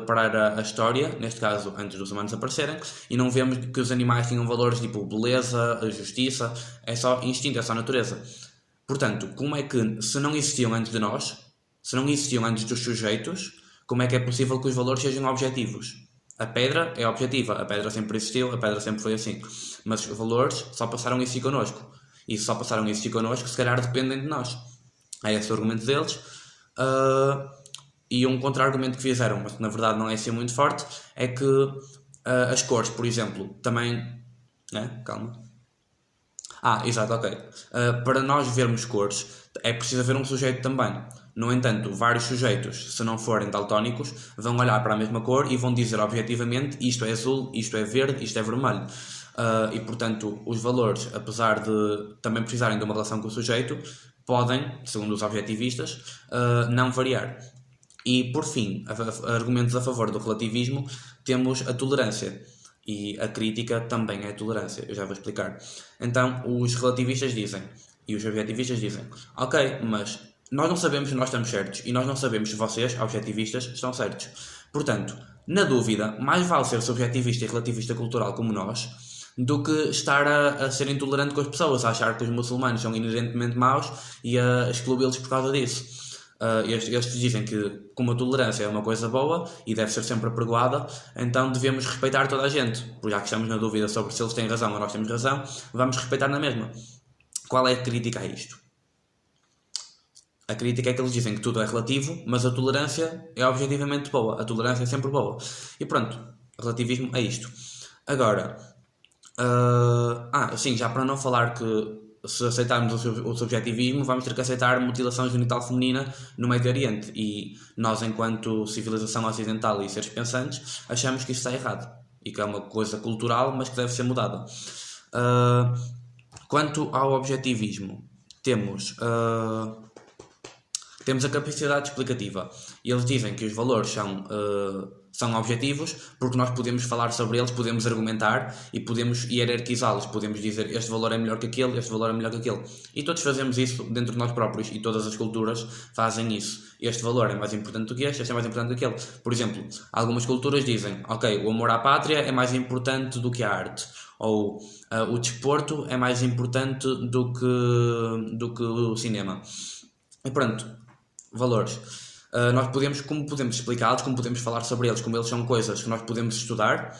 parar a história, neste caso antes dos humanos aparecerem, e não vemos que os animais tinham valores tipo beleza, justiça, é só instinto, é só natureza. Portanto, como é que, se não existiam antes de nós, se não existiam antes dos sujeitos, como é que é possível que os valores sejam objetivos? A pedra é objetiva, a pedra sempre existiu, a pedra sempre foi assim. Mas os valores só passaram a existir connosco. E se só passaram a existir connosco, se calhar dependem de nós. É esse o argumento deles. E um contra-argumento que fizeram, mas que na verdade não é assim muito forte, é que as cores, por exemplo, também. Calma. Exato, ok. Para nós vermos cores, é preciso haver um sujeito também. No entanto, vários sujeitos, se não forem daltónicos, vão olhar para a mesma cor e vão dizer objetivamente isto é azul, isto é verde, isto é vermelho. E portanto, os valores, apesar de também precisarem de uma relação com o sujeito, podem, segundo os objetivistas, não variar. E por fim, argumentos a favor do relativismo, temos a tolerância. E a crítica também é tolerância, eu já vou explicar. Então, os relativistas dizem, e os objetivistas dizem, ok, mas nós não sabemos se nós estamos certos, e nós não sabemos se vocês, objetivistas, estão certos. Portanto, na dúvida, mais vale ser subjetivista e relativista cultural como nós, do que estar a ser intolerante com as pessoas, a achar que os muçulmanos são inerentemente maus e a excluí-los por causa disso. Estes dizem que, como a tolerância é uma coisa boa e deve ser sempre apregoada, então devemos respeitar toda a gente. Por já que estamos na dúvida sobre se eles têm razão ou nós temos razão, vamos respeitar na mesma. Qual é a crítica a isto? A crítica é que eles dizem que tudo é relativo, mas a tolerância é objetivamente boa. A tolerância é sempre boa. E pronto, relativismo é isto. Agora, sim, já para não falar que se aceitarmos o subjetivismo, vamos ter que aceitar mutilação genital feminina no Médio Oriente. E nós, enquanto civilização ocidental e seres pensantes, achamos que isso está errado. E que é uma coisa cultural, mas que deve ser mudada. Quanto ao objetivismo, temos a capacidade explicativa. E eles dizem que os valores são objetivos porque nós podemos falar sobre eles, podemos argumentar e podemos hierarquizá-los. Podemos dizer este valor é melhor que aquele, este valor é melhor que aquele. E todos fazemos isso dentro de nós próprios e todas as culturas fazem isso. Este valor é mais importante do que este é mais importante do que aquele. Por exemplo, algumas culturas dizem, ok, o amor à pátria é mais importante do que a arte. Ou o desporto é mais importante do que o cinema. E pronto, valores. Nós podemos, como podemos explicá-los, como podemos falar sobre eles, como eles são coisas que nós podemos estudar,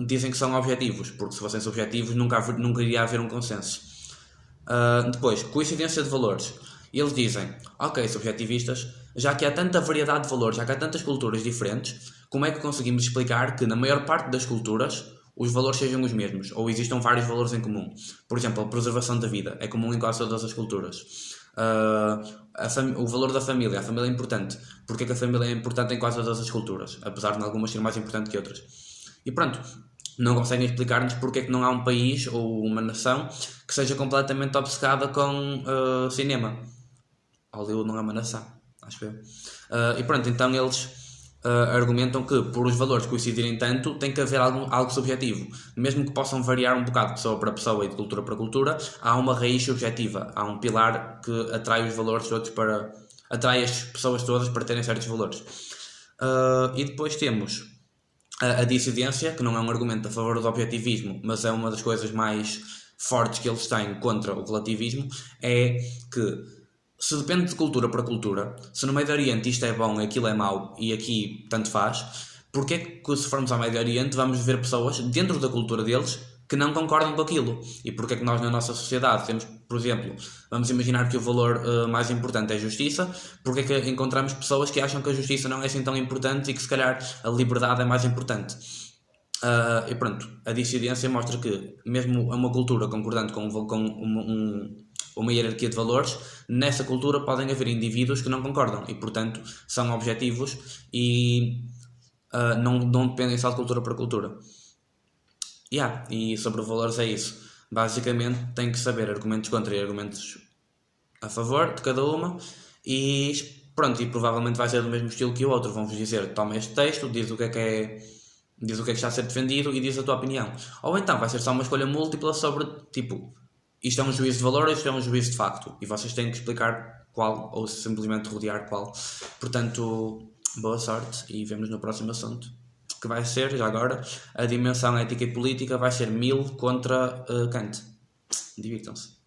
dizem que são objetivos, porque se fossem subjetivos nunca iria haver um consenso. Depois, coincidência de valores. Eles dizem, ok, subjetivistas, já que há tanta variedade de valores, já que há tantas culturas diferentes, como é que conseguimos explicar que na maior parte das culturas os valores sejam os mesmos, ou existam vários valores em comum? Por exemplo, a preservação da vida é comum em quase todas as culturas. O valor da família, a família é importante. Porque é que a família é importante em quase todas as culturas, apesar de algumas ser mais importante que outras? E pronto, não conseguem explicar-nos porque é que não há um país ou uma nação que seja completamente obcecada com cinema. Hollywood não é uma nação, acho eu. E pronto, então eles argumentam que por os valores coincidirem tanto tem que haver algo subjetivo, mesmo que possam variar um bocado de pessoa para pessoa e de cultura para cultura. Há uma raiz subjetiva, há um pilar que atrai os valores todos atrai as pessoas todas para terem certos valores. E depois temos a dissidência, que não é um argumento a favor do objetivismo, mas é uma das coisas mais fortes que eles têm contra o relativismo, é que se depende de cultura para cultura, se no Médio Oriente isto é bom, aquilo é mau e aqui tanto faz, porque é que se formos ao Médio Oriente vamos ver pessoas dentro da cultura deles que não concordam com aquilo? E porque é que nós na nossa sociedade temos, por exemplo, vamos imaginar que o valor mais importante é a justiça, porque é que encontramos pessoas que acham que a justiça não é assim tão importante e que se calhar a liberdade é mais importante? E pronto, a dissidência mostra que mesmo uma cultura concordante com uma hierarquia de valores, nessa cultura podem haver indivíduos que não concordam e, portanto, são objetivos e não dependem só de cultura para cultura. E sobre valores é isso. Basicamente, tem que saber argumentos contra e argumentos a favor de cada uma e pronto, e provavelmente vai ser do mesmo estilo que o outro. Vão-vos dizer, toma este texto, diz o que é que está a ser defendido e diz a tua opinião. Ou então vai ser só uma escolha múltipla sobre, tipo, isto é um juízo de valor ou isto é um juízo de facto. E vocês têm que explicar qual, ou simplesmente rodear qual. Portanto, Boa sorte e vemos no próximo assunto. Que vai ser, já agora, a dimensão ética e política vai ser 1000 contra Kant. Divirtam-se.